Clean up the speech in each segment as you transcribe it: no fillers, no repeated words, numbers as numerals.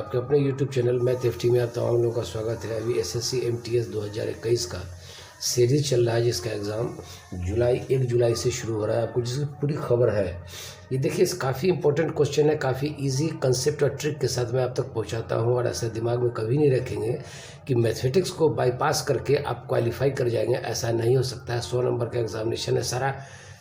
आपके अपने YouTube channel math FT में आप तमाम लोगों का स्वागत है। अभी एसएससी एमटीएस 2021 का सीरीज चल रहा है, जिसका एग्ज़ाम 1 जुलाई से शुरू हो रहा है। आपको जिसकी पूरी खबर है, ये देखिए, काफ़ी इंपॉर्टेंट क्वेश्चन है। काफ़ी इजी कंसेप्ट और ट्रिक के साथ मैं आप तक पहुंचाता हूं, और ऐसा दिमाग में कभी नहीं रखेंगे कि मैथमेटिक्स को बाईपास करके आप क्वालिफाई कर जाएंगे। ऐसा नहीं हो सकता है। 100 नंबर का एग्जामिनेशन है। सारा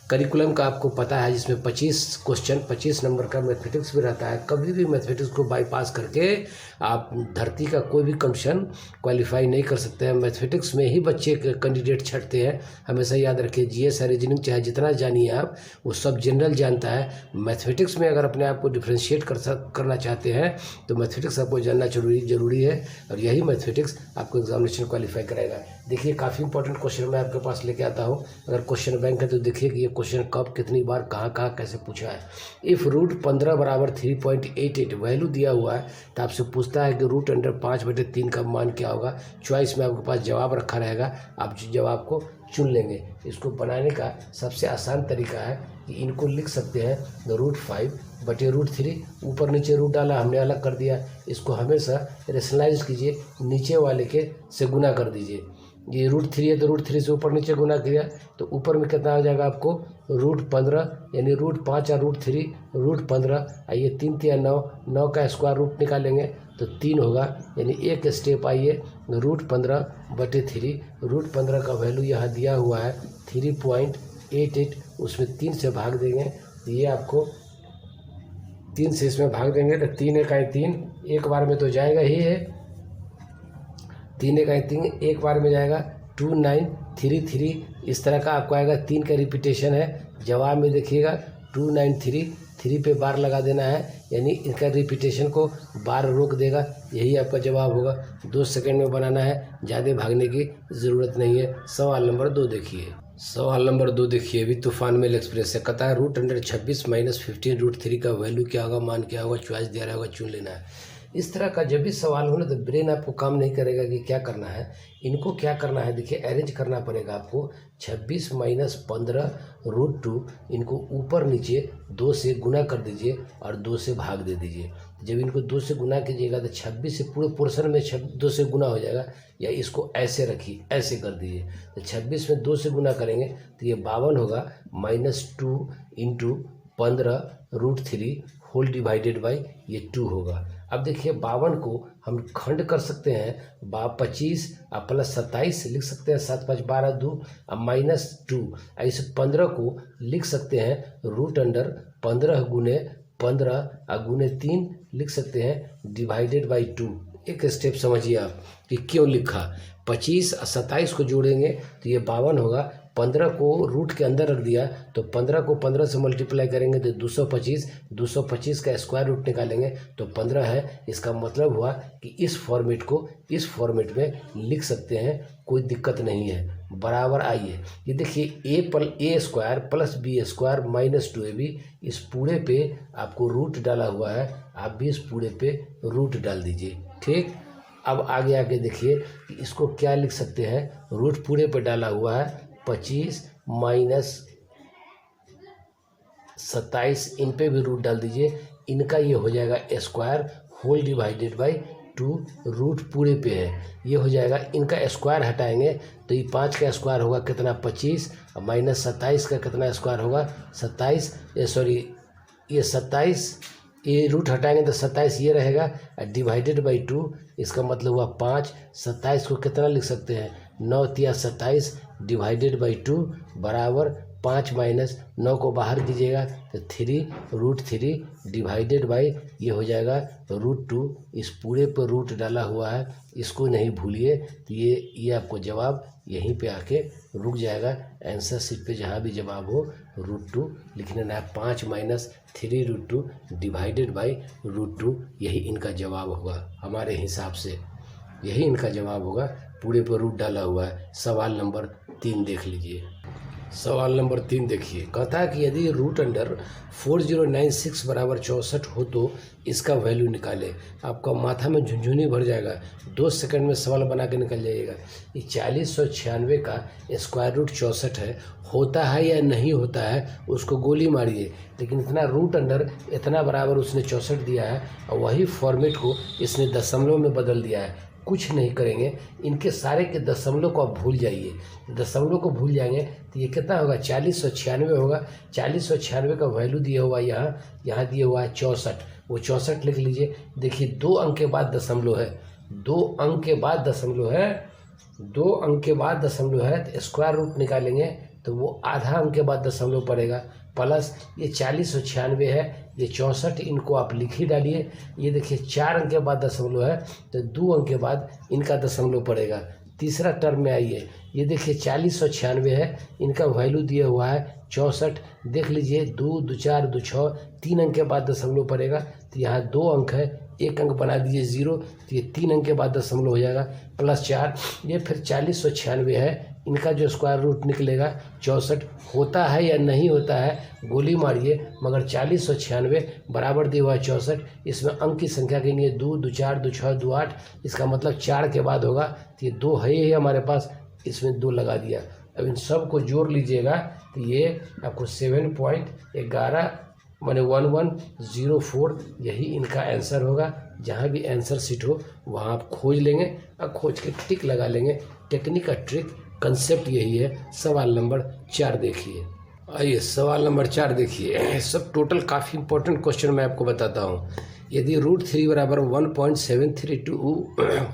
करिकुलम का आपको पता है, जिसमें 25 क्वेश्चन 25 नंबर का मैथमेटिक्स भी रहता है। कभी भी मैथमेटिक्स को बाईपास करके आप धरती का कोई भी कंडीशन क्वालिफाई नहीं कर सकते हैं। मैथमेटिक्स में ही बच्चे कैंडिडेट छटते हैं। हमेशा याद रखिए, जीएस है, रीजनिंग चाहे जितना जानिए आप, वो सब जनरल जानता है। मैथमेटिक्स में अगर अपने आप को डिफ्रेंशिएट करना चाहते हैं तो मैथमेटिक्स आपको जानना जरूरी है, और यही मैथमेटिक्स आपको एग्जामिनेशन क्वालिफाई कराएगा। देखिए, काफ़ी इंपॉर्टेंट क्वेश्चन मैं आपके पास लेके आता हूँ। अगर क्वेश्चन बैंक है तो देखिए कि ये क्वेश्चन कब, कितनी बार, कहाँ कैसे पूछा है। इफ़ रूट 15 बराबर 3.88 वैल्यू दिया हुआ है, तो आपसे पूछता है कि रूट अंडर 5/3 का मान क्या होगा। चॉइस में आपके पास जवाब रखा रहेगा, आप जवाब को चुन लेंगे। इसको बनाने का सबसे आसान तरीका है कि इनको लिख सकते हैं रूट 5/√3। ऊपर नीचे रूट डाला, हमने अलग कर दिया। इसको हमेशा रेशनलाइज कीजिए, नीचे वाले के से गुना कर दीजिए। ये रूट 3 है तो रूट 3 से ऊपर नीचे गुना किया तो ऊपर में कितना हो जाएगा आपको, रूट 15, यानी रूट 5 या रूट 3 रूट 15। आइए 3 3 9 का स्क्वायर रूट निकालेंगे तो 3 होगा, यानी एक स्टेप आइए, रूट 15/3। रूट 15 का वैल्यू यहाँ दिया हुआ है 3.88, उसमें 3 से भाग देंगे तो ये आपको 3 से इसमें भाग देंगे तो 3 1 3, एक बार में तो जाएगा ही है। 3 1 3 एक बार में जाएगा 2933। इस तरह का आपको आएगा। 3 का रिपीटेशन है। जवाब में देखिएगा 2933 पे बार लगा देना है, यानी इनका रिपीटेशन को बार रोक देगा। यही आपका जवाब होगा। 2 सेकंड में बनाना है, ज़्यादा भागने की ज़रूरत नहीं है। सवाल नंबर 2 देखिए। सवाल नंबर 2 देखिए, अभी तूफान मेल एक्सप्रेस है। कहता है रूट अंडर 26 - 15√3 का वैल्यू क्या होगा, मान क्या होगा। चॉइस दिया रहेगा, चुन लेना है। इस तरह का जब भी सवाल हो ना तो ब्रेन आपको काम नहीं करेगा कि क्या करना है। इनको क्या करना है, देखिए, अरेंज करना पड़ेगा आपको। 26 - 15√2, इनको ऊपर नीचे 2 से गुना कर दीजिए और 2 से भाग दे दीजिए। जब इनको 2 से गुना कीजिएगा तो 26 से पूरे पोर्शन में 2 से गुना हो जाएगा। या इसको ऐसे रखिए, ऐसे कर दीजिए तो 26 में 2 से गुना करेंगे तो ये 52 होगा। -2 × 15√3 होल डिवाइडेड बाई ये 2 होगा। अब देखिए, 52 को हम खंड कर सकते हैं। 25 और प्लस 27 लिख सकते हैं। 7 5 12 2 और -2। ऐसे 15 को लिख सकते हैं रूट अंडर 15 गुने 15 और गुने 3 लिख सकते हैं डिवाइडेड बाई 2। एक स्टेप समझिए आप कि क्यों लिखा। 25 और 27 को जोड़ेंगे तो ये 52 होगा। 15 को रूट के अंदर रख दिया तो 15 को 15 से मल्टीप्लाई करेंगे तो 225। 225 का स्क्वायर रूट निकालेंगे तो 15 है। इसका मतलब हुआ कि इस फॉर्मेट में लिख सकते हैं, कोई दिक्कत नहीं है। बराबर आइए, ये देखिए, a² प्लस b² - 2ab, इस पूरे पे आपको रूट डाला हुआ है। आप भी इस पूरे पे रूट डाल दीजिए। ठीक, अब आगे देखिए कि इसको क्या लिख सकते हैं। रूट पूरे पे डाला हुआ है। 25 - 27, इन पे भी रूट डाल दीजिए। इनका ये हो जाएगा square whole divided by 2। Root पूरे पे है, ये हो जाएगा। इनका स्क्वायर हटाएंगे तो ये 5 का स्क्वायर होगा कितना, 25, और -27 का कितना स्क्वायर होगा, 27। ये 27, ये रूट हटाएंगे तो 27 ये रहेगा, डिवाइडेड बाई 2। इसका मतलब हुआ 5। 27 को कितना लिख सकते हैं, 9 × 27 डिवाइडेड बाई 2 बराबर 5 - 9 को बाहर कीजिएगा तो 3√3 डिवाइडेड बाई ये हो जाएगा √2। इस पूरे पर रूट डाला हुआ है, इसको नहीं भूलिए। तो ये आपको जवाब यहीं पे आके रुक जाएगा। आंसर शीट पे जहाँ भी जवाब हो √2 लिख लेना है। 5 - 3√2 डिवाइडेड बाई √2, यही इनका जवाब होगा। हमारे हिसाब से यही इनका जवाब होगा। पूरे पर रूट डाला हुआ है। सवाल नंबर 3 देख लीजिए। सवाल नंबर 3 देखिए, कहता है कि यदि रूट अंडर 4096 बराबर 64 हो तो इसका वैल्यू निकाले। आपका माथा में झुंझुनी भर जाएगा, 2 सेकंड में सवाल बना के निकल जाइएगा। ये 4096 का स्क्वायर रूट 64 है, होता है या नहीं होता है उसको गोली मारिए। लेकिन इतना रूट अंडर इतना बराबर उसने 64 दिया है और वही फॉर्मेट को इसने दशमलव में बदल दिया है। कुछ नहीं करेंगे, इनके सारे के दशमलव को आप भूल जाइए। दशमलव को भूल जाएंगे तो ये कितना होगा, 4096 होगा। 4096 का वैल्यू दिया हुआ यहाँ दिया हुआ है 64, वो 64 लिख लीजिए। देखिए 2 अंक के बाद दशमलव है, 2 अंक के बाद दशमलव है, 2 अंक के बाद दशमलव है तो स्क्वायर रूट निकालेंगे तो वो आधा अंक के बाद दशमलव पड़ेगा। प्लस ये 4096 है, ये 64, इनको आप लिख ही डालिए। ये देखिए 4 अंक के बाद दशमलव है तो 2 अंक के बाद इनका दशमलव पड़ेगा। तीसरा टर्म में आइए, ये देखिए 4096 है, इनका वैल्यू दिया हुआ है 64। देख लीजिए 2 2 4 2 6, 3 अंक के बाद दशमलव पड़ेगा तो यहाँ 2 अंक है, 1 अंक बना दीजिए 0, तो ये 3 अंक के बाद दशमलव हो जाएगा। प्लस 4, ये फिर 4096 है, इनका जो स्क्वायर रूट निकलेगा 64। होता है या नहीं होता है गोली मारिए, मगर 4096 बराबर दिया हुआ है 64। इसमें अंक की संख्या गिनिए, 2 2 4 2 6 2 8, इसका मतलब 4 के बाद होगा तो ये 2 है ही हमारे पास, इसमें 2 लगा दिया। अब इन सब को जोड़ लीजिएगा तो ये आपको 7.11 माने 1104 यही इनका आंसर होगा। जहाँ भी आंसर सीट हो वहाँ आप खोज लेंगे और खोज के टिक लगा लेंगे। टेक्निक का ट्रिक कंसेप्ट यही है। सवाल नंबर 4 देखिए। आइए सवाल नंबर 4 देखिए। सब टोटल काफ़ी इंपॉर्टेंट क्वेश्चन मैं आपको बताता हूँ। यदि √3 बराबर 1.732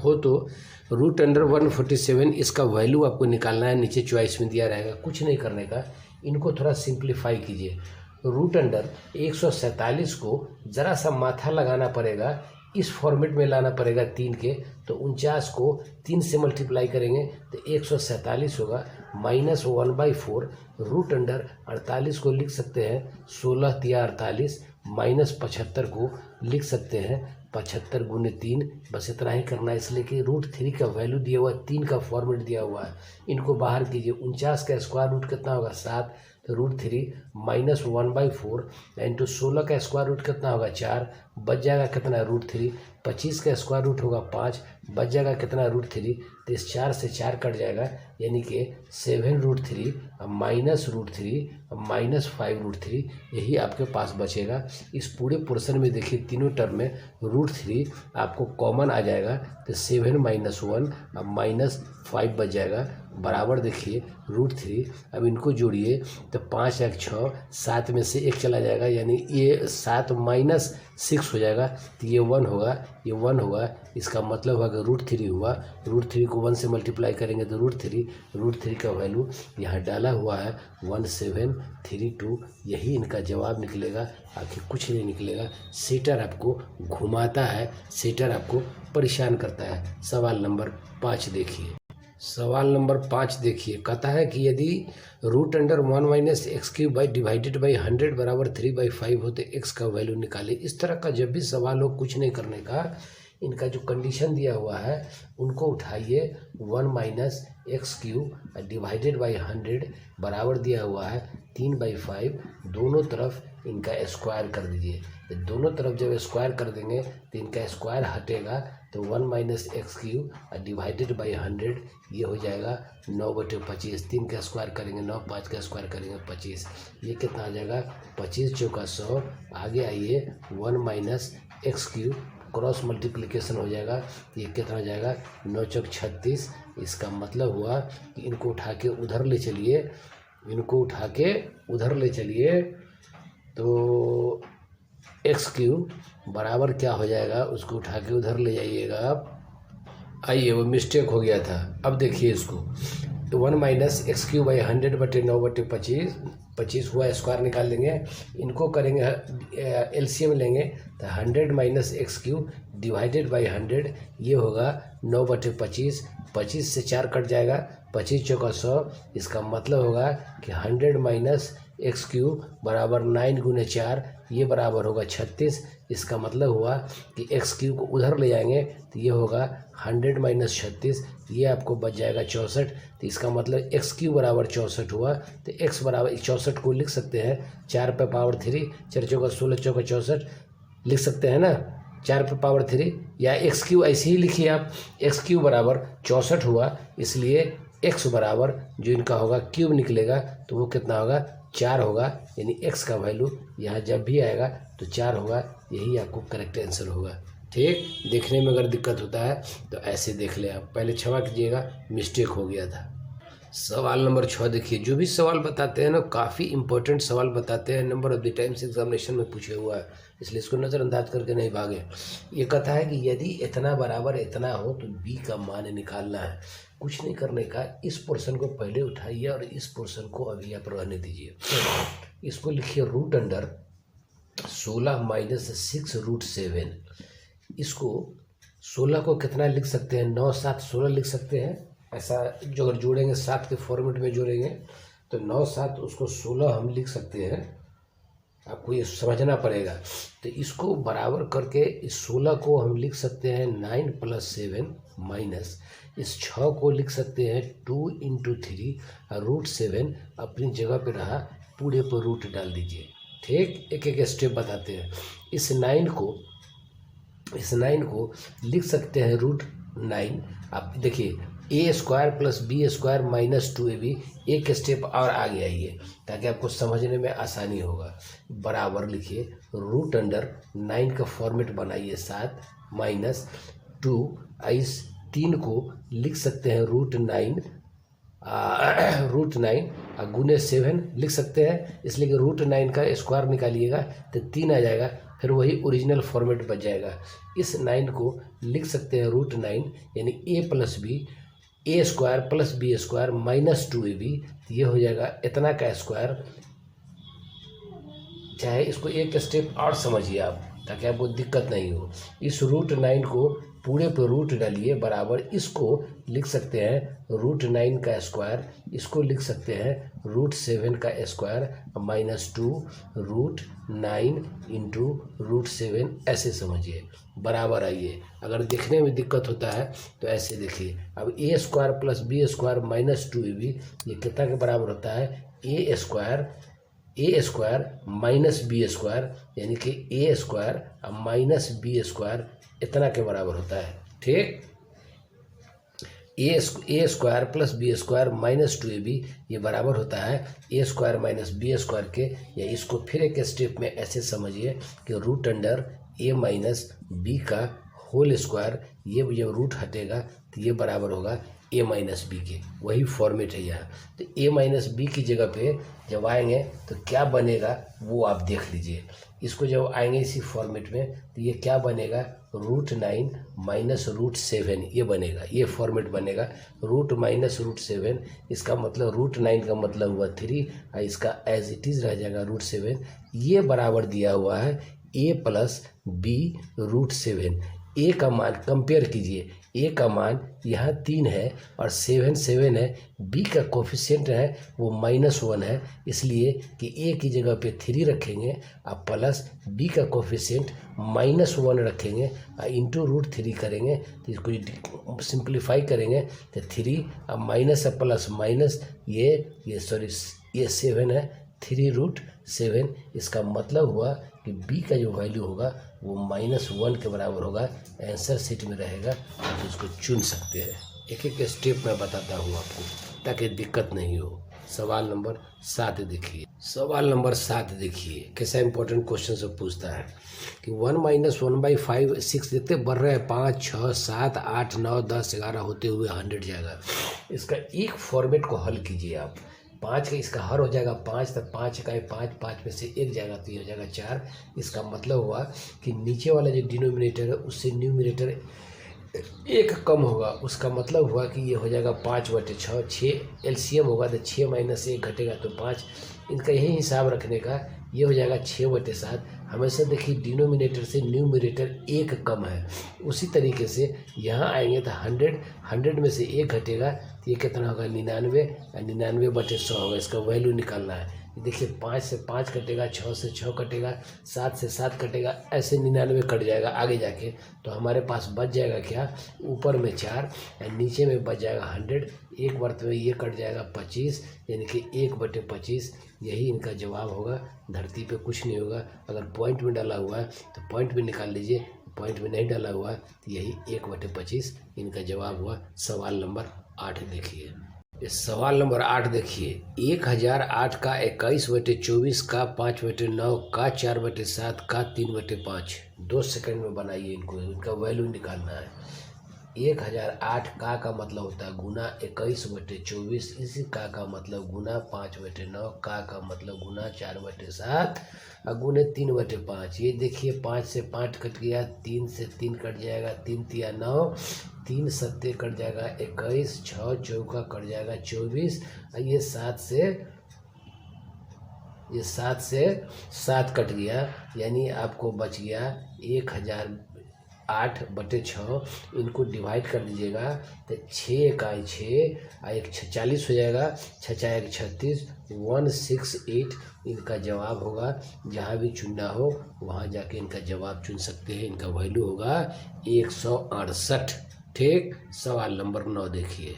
हो तो रूट अंडर 147 इसका वैल्यू आपको निकालना है। नीचे चॉइस में दिया रहेगा, कुछ नहीं करने का, इनको थोड़ा सिंप्लीफाई कीजिए। रूट अंडर 147 को ज़रा सा माथा लगाना पड़ेगा, इस फॉर्मेट में लाना पड़ेगा 3 के, तो 49 को 3 से मल्टीप्लाई करेंगे तो 147 होगा। -1/4 रूट अंडर 48 को लिख सकते हैं 16 तिया 48, -75 को लिख सकते हैं 75 गुने 3। बस इतना ही करना है, इसलिए कि √3 का वैल्यू दिया हुआ है, 3 का फॉर्मेट दिया हुआ है। इनको बाहर कीजिए। 49 का स्क्वायर रूट कितना होगा 7, तो √3 -1/4 इंटू 16 का स्क्वायर रूट कितना होगा 4, बच जाएगा कितना √3। 25 का स्क्वायर रूट होगा 5, बच जाएगा कितना √3। तो इस 4 से 4 कट जाएगा, यानी कि 7√3 -√3 -5√3 यही आपके पास बचेगा। इस पूरे पोर्शन में देखिए तीनों टर्म में √3 आपको कॉमन आ जाएगा, तो 7 - 1 -5 बच जाएगा। बराबर देखिए √3। अब इनको जोड़िए तो 5 1 6, 7 में से 1 चला जाएगा, यानी ये 7 - 6 हो जाएगा, तो ये 1 होगा, ये 1 होगा। इसका मतलब होगा कि √3 हुआ। √3 को 1 से मल्टीप्लाई करेंगे तो √3 का वैल्यू यहाँ डाला हुआ है 1732, यही इनका जवाब निकलेगा। आखिर कुछ नहीं निकलेगा। सेटर आपको घुमाता है, सेटर आपको परेशान करता है। सवाल नंबर 5 देखिए। सवाल नंबर 5 देखिए, कहता है कि यदि root under 1 - x³ divided by 100 बराबर 3/5 हो तो x का वैल्यू निकाले। इस तरह का जब भी सवाल हो कुछ नहीं करने का, इनका जो कंडीशन दिया हुआ है उनको उठाइए। 1 - x³ डिवाइडेड बाई 100 बराबर दिया हुआ है 3/5, दोनों तरफ इनका स्क्वायर कर दीजिए। तो दोनों तरफ जब स्क्वायर कर देंगे तो इनका स्क्वायर हटेगा, तो 1 - x³ डिवाइडेड बाई 100 ये हो जाएगा 9/25। 3 का स्क्वायर करेंगे 9, 5 का स्क्वायर करेंगे 25, ये कितना आ जाएगा 25 चौका 100। आगे आइए 1 - x³ क्रॉस मल्टीप्लिकेशन हो जाएगा, ये कितना हो जाएगा 9 चौक 36। इसका मतलब हुआ कि इनको उठा के उधर ले चलिए, इनको उठा के उधर ले चलिए तो x³ बराबर क्या हो जाएगा, उसको उठा के उधर ले जाइएगा आप। आइए वो मिस्टेक हो गया था। अब देखिए इसको, तो 1 - x³ 100/9/25, 25 हुआ, स्क्वायर निकाल लेंगे। इनको करेंगे एलसीएम लेंगे तो 100 - x³ डिवाइडेड बाई 100 ये होगा 9/25। 25 से 4 कट जाएगा, 25 चौका 100। इसका मतलब होगा कि 100 - एक्स क्यूब बराबर 9 गुने 4, ये बराबर होगा 36। इसका मतलब हुआ कि एक्स क्यूब को उधर ले जाएंगे तो ये होगा 100 माइनस 36, ये आपको बच जाएगा 64। तो इसका मतलब एक्स क्यूब बराबर 64 हुआ। तो एक्स बराबर 64 को लिख सकते हैं 4 पे पावर 3, 4 चौका 16, चौका 64 लिख सकते हैं ना, 4 पे पावर 3, या एक्स क्यूब ऐसे ही लिखिए आप, एक्स क्यूब बराबर 64 हुआ, इसलिए एक्स बराबर जो इनका होगा क्यूब निकलेगा तो वो कितना होगा 4 होगा, यानी एक्स का वैल्यू यहाँ जब भी आएगा तो 4 होगा, यही आपको करेक्ट आंसर होगा। ठीक, देखने में अगर दिक्कत होता है तो ऐसे देख ले आप, पहले क्षमा कीजिएगा मिस्टेक हो गया था। सवाल नंबर 6 देखिए, जो भी सवाल बताते हैं ना काफ़ी इंपॉर्टेंट सवाल बताते हैं, number of the times examination में पूछे हुआ है, इसलिए इसको नज़रअंदाज करके नहीं भागे। ये कहता है कि यदि इतना बराबर इतना हो तो बी का मान निकालना है। कुछ नहीं करने का, इस पोर्शन को पहले उठाइए और इस पोर्शन को अभी आप रहने दीजिए। इसको लिखिए रूट अंडर 16 माइनस 6 रूट 7। इसको 16 को कितना लिख सकते हैं, 9 7 16 लिख सकते हैं। ऐसा जो अगर जोड़ेंगे 7 के फॉर्मेट में जोड़ेंगे तो 9 7 उसको 16 हम लिख सकते हैं, आपको ये समझना पड़ेगा। तो इसको बराबर करके इस 16 को हम लिख सकते हैं 9 + 7 माइनस इस 6 को लिख सकते हैं 2 × 3 और रूट 7 अपनी जगह पे रहा, पूरे पर रूट डाल दीजिए। ठीक, एक एक स्टेप बताते हैं। इस 9 को लिख सकते हैं रूट 9। आप देखिए a² + b² माइनस 2ab, एक स्टेप और आगे आइए ताकि आपको समझने में आसानी होगा। बराबर लिखिए रूट अंडर 9 का फॉर्मेट बनाइए 7 माइनस 2, इस 3 को लिख सकते हैं रूट 9 गुने 7 लिख सकते हैं, इसलिए कि रूट 9 का स्क्वायर निकालिएगा तो 3 आ जाएगा, फिर वही ओरिजिनल फॉर्मेट बच जाएगा। इस 9 को लिख सकते हैं रूट 9 यानी a + b, a² + b² minus 2ab, ये हो जाएगा इतना का स्क्वायर। चाहे इसको एक स्टेप और समझिए आप ताकि आपको दिक्कत नहीं हो। इस रूट 9 को पूरे पर रूट डालिए, बराबर इसको लिख सकते हैं रूट 9 का स्क्वायर, इसको लिख सकते हैं रूट 7 का स्क्वायर माइनस 2 रूट 9 × रूट 7, ऐसे समझिए। बराबर आइए, अगर देखने में दिक्कत होता है तो ऐसे देखिए। अब a² + b² माइनस 2ab, ये कितना के बराबर होता है, a² माइनस b², यानी कि a² माइनस b² इतना के बराबर होता है। ठीक, a² + b² माइनस 2ab ये बराबर होता है a² माइनस b² के, या इसको फिर एक स्टेप में ऐसे समझिए कि root under a minus b का होल स्क्वायर, ये जब रूट हटेगा तो ये बराबर होगा a माइनस बी के, वही फॉर्मेट है यहाँ। तो a माइनस बी की जगह पे जब आएंगे तो क्या बनेगा वो आप देख लीजिए। इसको जब आएंगे इसी फॉर्मेट में तो ये क्या बनेगा, रूट 9 माइनस रूट 7 ये बनेगा, ये फॉर्मेट बनेगा रूट माइनस रूट 7। इसका मतलब रूट 9 का मतलब हुआ 3 और इसका एज इट इज़ रह जाएगा रूट 7। ये बराबर दिया हुआ है a + b रूट 7। a का मान कंपेयर कीजिए, a का मान यहाँ 3 है और 7 है, b का कोफिशिएंट है वो -1 है, इसलिए कि a की जगह पे 3 रखेंगे और प्लस b का कोफिशिएंट -1 रखेंगे और इंटू रूट 3 करेंगे, तो इसको सिंप्लीफाई करेंगे तो 3 और माइनस है प्लस माइनस, ये 7 है, 3 रूट 7। इसका मतलब हुआ कि b का जो वैल्यू होगा वो -1 के बराबर होगा। आंसर शीट में रहेगा, आप इसको चुन सकते हैं। एक एक स्टेप मैं बताता हूँ आपको ताकि दिक्कत नहीं हो। सवाल नंबर 7 देखिए। सवाल नंबर 7 देखिए, कैसा इंपॉर्टेंट क्वेश्चन से पूछता है कि 1 - 1/5 6 देखते बढ़ रहे हैं, 5 6 7 8 9 10 11 होते हुए 100 जाएगा। इसका एक फॉर्मेट को हल कीजिए आप। 5 का इसका हर हो जाएगा 5, तब 5 का 5 में से 1 जाएगा तो ये हो जाएगा 4। इसका मतलब हुआ कि नीचे वाला जो डिनोमिनेटर है उससे न्यूमिनेटर 1 कम होगा। उसका मतलब हुआ कि ये हो जाएगा 5/6, 6 एलसीएम होगा तो 6 - 1 घटेगा तो 5। इनका यही हिसाब रखने का, ये हो जाएगा 6/7। हमेशा देखिए डिनोमिनेटर से न्यूमिनेटर 1 कम है। उसी तरीके से यहाँ आएंगे तो 100 में से 1 घटेगा तो ये कितना होगा 99 और 99/100 होगा। इसका वैल्यू निकालना है। देखिए 5 से 5 कटेगा, 6 से 6 कटेगा, 7 से 7 कटेगा, ऐसे 99 कट जाएगा आगे जाके। तो हमारे पास बच जाएगा क्या, ऊपर में 4 और नीचे में बच जाएगा 100। एक वर्त में ये कट जाएगा 25, यानी कि 1/25। यही इनका जवाब होगा। धरती पे कुछ नहीं होगा। अगर पॉइंट में डाला हुआ है तो पॉइंट में निकाल लीजिए, पॉइंट में नहीं डाला हुआ है तो यही 1/25 इनका जवाब हुआ। सवाल नंबर 8 देखिए। इस सवाल नंबर 8 देखिए, 1008 का 21/24 का 5/9 का 4/7 का 3/5। 2 सेकंड में बनाइए इनको, इनका वैल्यू निकालना है। 1008 का मतलब होता है गुना 21/24, इसी का मतलब गुना 5/9, का मतलब गुना 4/7 और गुने 3/5। ये देखिए 5 से 5 कट गया, 3 से 3 कट जाएगा, 3 तिया 9, 3 सत्ते कट जाएगा 21, 6 चौका कट जाएगा 24 और ये 7 से 7 कट गया, यानी आपको बच गया 1008/6। इनको डिवाइड कर दीजिएगा तो 6 इकाई 6 और 1 46 हो जाएगा, 6 1 36, 168 इनका जवाब होगा। जहाँ भी चुनना हो वहाँ जाके इनका जवाब चुन सकते हैं। इनका वैल्यू होगा 168। ठीक, सवाल नंबर 9 देखिए।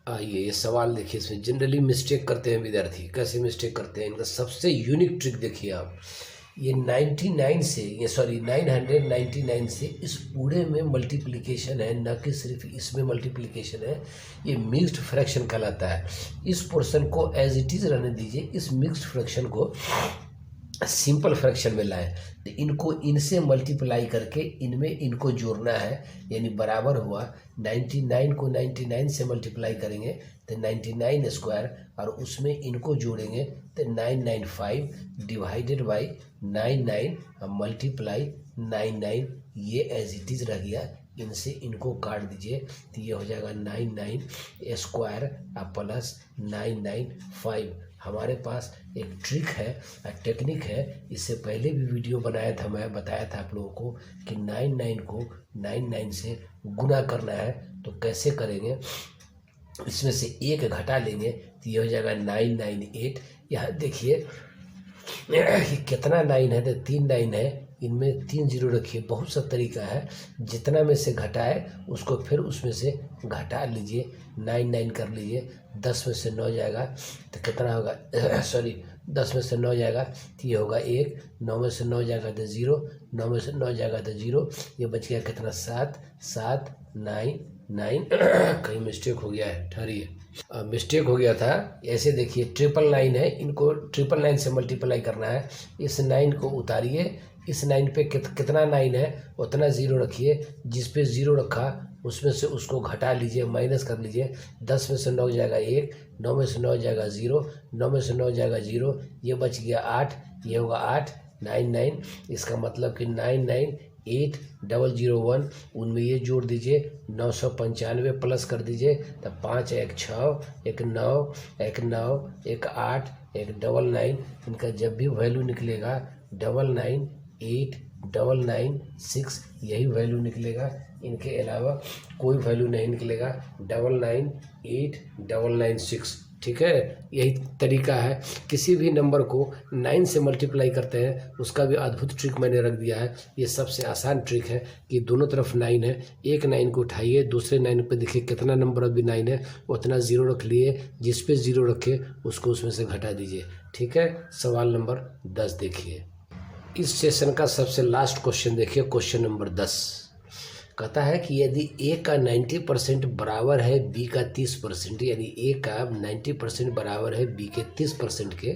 आइए ये सवाल देखिए, इसमें जनरली मिस्टेक करते हैं विद्यार्थी। कैसे मिस्टेक करते हैं, इनका सबसे यूनिक ट्रिक देखिए आप। ये 999 से इस पूरे में मल्टीप्लिकेशन है, न कि सिर्फ इसमें मल्टीप्लिकेशन है। ये मिक्स्ड फ्रैक्शन कहलाता है। इस पोर्शन को एज इट इज़ रहने दीजिए, इस मिक्स्ड फ्रैक्शन को सिंपल फ्रैक्शन में लाएं। तो इनको इनसे मल्टीप्लाई करके इनमें इनको जोड़ना है, यानी बराबर हुआ 99 को 99 से मल्टीप्लाई करेंगे तो 99 स्क्वायर, और उसमें इनको जोड़ेंगे तो 995 डिवाइडेड बाई 99 और मल्टीप्लाई 99। ये एज इट इज़ रह गया। इनसे इनको काट दीजिए तो ये हो जाएगा 99 स्क्वायर प्लस 995। हमारे पास एक ट्रिक है, टेक्निक है, इससे पहले भी वीडियो बनाया था, मैं बताया था आप लोगों को कि 99 को 99 से गुना करना है। तो कैसे करेंगे, इसमें से एक घटा लेंगे तो ये हो जाएगा 998। यहाँ देखिए कि कितना 9 है, तो 3 9 है, इनमें 3 0 रखिए। बहुत सा तरीका है, जितना में से घटाए उसको फिर उसमें से घटा लीजिए, 9 कर लीजिए। 10 में से 9 जाएगा तो कितना होगा, 10 में से 9 जाएगा तो ये होगा 1, 9 में से 9 जाएगा तो 0, 9 में से 9 जाएगा तो 0। ये बच गया कितना, 7 7 9 9। कहीं मिस्टेक हो गया है, ठहरिए, मिस्टेक हो गया था। ऐसे देखिए 999 है, इनको 999 से मल्टीप्लाई करना है। इस 9 को उतारिए, इस 9 पे कितना 9 है उतना 0 रखिए। जिस पे 0 रखा उसमें से उसको घटा लीजिए, माइनस कर लीजिए। 10 में से 9 जाएगा 1, 9 में से 9 जाएगा 0, 9 में से 9 जाएगा 0। ये बच गया 8, ये होगा 8 99। इसका मतलब कि 998001, उनमें ये जोड़ दीजिए, 995 प्लस कर दीजिए तो 5 1 6 1 9 1 9 1 8 1 99। इनका जब भी वैल्यू निकलेगा 9989996, यही वैल्यू निकलेगा। इनके अलावा कोई वैल्यू नहीं निकलेगा, 9989996। ठीक है, यही तरीका है। किसी भी नंबर को 9 से मल्टीप्लाई करते हैं, उसका भी अद्भुत ट्रिक मैंने रख दिया है। ये सबसे आसान ट्रिक है कि दोनों तरफ 9 है, एक 9 को उठाइए, दूसरे 9 पे देखिए कितना नंबर अभी 9 है उतना 0 रख लिए, जिस पे 0 रखे उसको उसमें से घटा दीजिए। ठीक है, सवाल नंबर 10 देखिए। इस सेशन का सबसे लास्ट क्वेश्चन देखिए, क्वेश्चन नंबर 10 कहता है कि यदि ए का 90% बराबर है बी का 30%, यानी ए का 90% बराबर है बी के 30% के,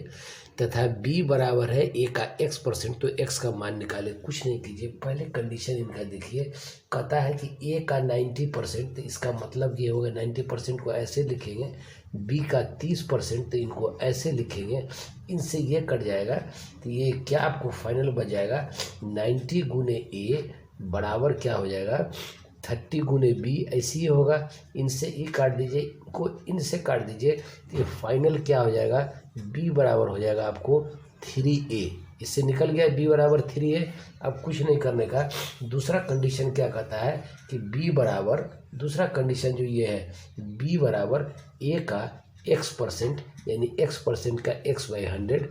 तथा बी बराबर है ए का x%, तो x का मान निकाले। कुछ नहीं कीजिए, पहले कंडीशन इनका देखिए। कहता है कि ए का 90%, तो इसका मतलब ये होगा 90% को ऐसे लिखेंगे, बी का 30% तो इनको ऐसे लिखेंगे। इनसे ये कट जाएगा तो ये क्या आपको फाइनल बच जाएगा, 90 गुने ए बराबर क्या हो जाएगा, 30 गुने बी, ऐसे ही होगा। इनसे ई काट दीजिए, इनको इनसे काट दीजिए, तो ये फाइनल क्या हो जाएगा, बी बराबर हो जाएगा आपको 3a। इससे निकल गया बी बराबर 3a। अब कुछ नहीं करने का। दूसरा कंडीशन क्या कहता है कि बी बराबर, दूसरा कंडीशन जो ये है, बी बराबर ए का x% यानी x% का x/100,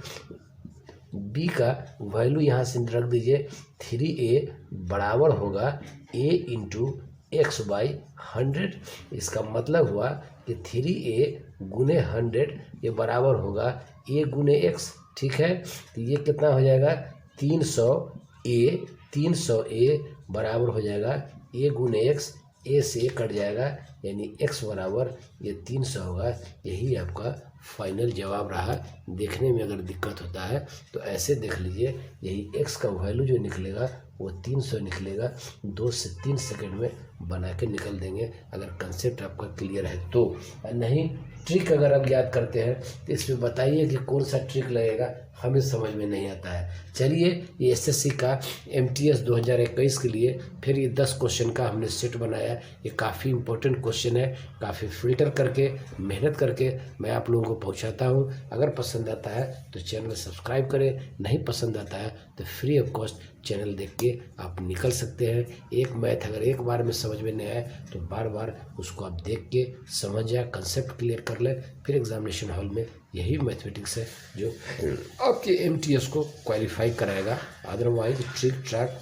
b का वैल्यू यहाँ से रख दीजिए 3a बराबर होगा a इंटू x/100। इसका मतलब हुआ कि 3a गुने 100 ये बराबर होगा a गुने x। ठीक है, तो ये कितना हो जाएगा 300a बराबर हो जाएगा a गुने x, a से कट जाएगा यानी x बराबर ये 300 होगा। यही आपका फाइनल जवाब रहा। देखने में अगर दिक्कत होता है तो ऐसे देख लीजिए, यही x का वैल्यू जो निकलेगा वो 300 निकलेगा। 2 से 3 सेकंड में बना के निकल देंगे अगर कंसेप्ट आपका क्लियर है तो। नहीं ट्रिक अगर आप याद करते हैं तो इसमें बताइए कि कौन सा ट्रिक लगेगा, हमें समझ में नहीं आता है। चलिए ये एसएससी का एमटीएस 2021 के लिए फिर ये 10 क्वेश्चन का हमने सेट बनाया। ये काफ़ी इंपॉर्टेंट क्वेश्चन है, काफ़ी फिल्टर करके मेहनत करके मैं आप लोगों को पहुंचाता हूं। अगर पसंद आता है तो चैनल सब्सक्राइब करें, नहीं पसंद आता है तो फ्री ऑफ कॉस्ट चैनल देख के आप निकल सकते हैं। एक मैथ अगर एक बार में समझ में नहीं आए तो बार बार उसको आप देख के समझ जाए, कंसेप्ट क्लियर कर लें, फिर एग्जामिनेशन हॉल में यही मैथमेटिक्स है जो आपके एमटीएस को क्वालिफाई कराएगा। अदरवाइज ट्रिक ट्रैक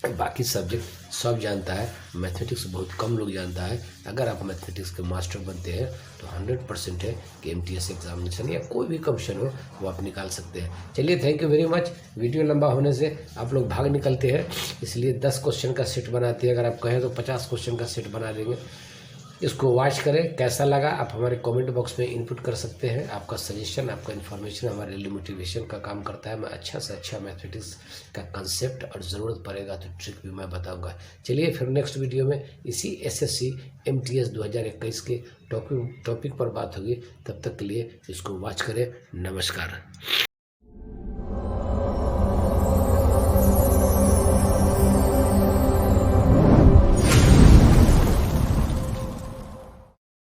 बाकी सब्जेक्ट सब जानता है, मैथमेटिक्स बहुत कम लोग जानता है। अगर आप मैथमेटिक्स के मास्टर बनते हैं तो 100% है कि एमटीएस एग्जामिनेशन या कोई भी क्वेश्चन हो वो आप निकाल सकते हैं। चलिए thank you very much. Video लंबा होने से आप लोग भाग निकलते हैं, इसलिए 10 क्वेश्चन का सेट बनाते हैं। अगर आप कहें तो 50 क्वेश्चन का सेट बना देंगे। इसको वॉच करें, कैसा लगा आप हमारे कमेंट बॉक्स में इनपुट कर सकते हैं। आपका सजेशन, आपका इन्फॉर्मेशन हमारे लिए मोटिवेशन का काम करता है। मैं अच्छा से अच्छा मैथमेटिक्स का कंसेप्ट और ज़रूरत पड़ेगा तो ट्रिक भी मैं बताऊंगा। चलिए फिर नेक्स्ट वीडियो में इसी एसएससी एमटीएस 2021 के टॉपिक पर बात होगी। तब तक के लिए इसको वॉच करें। नमस्कार।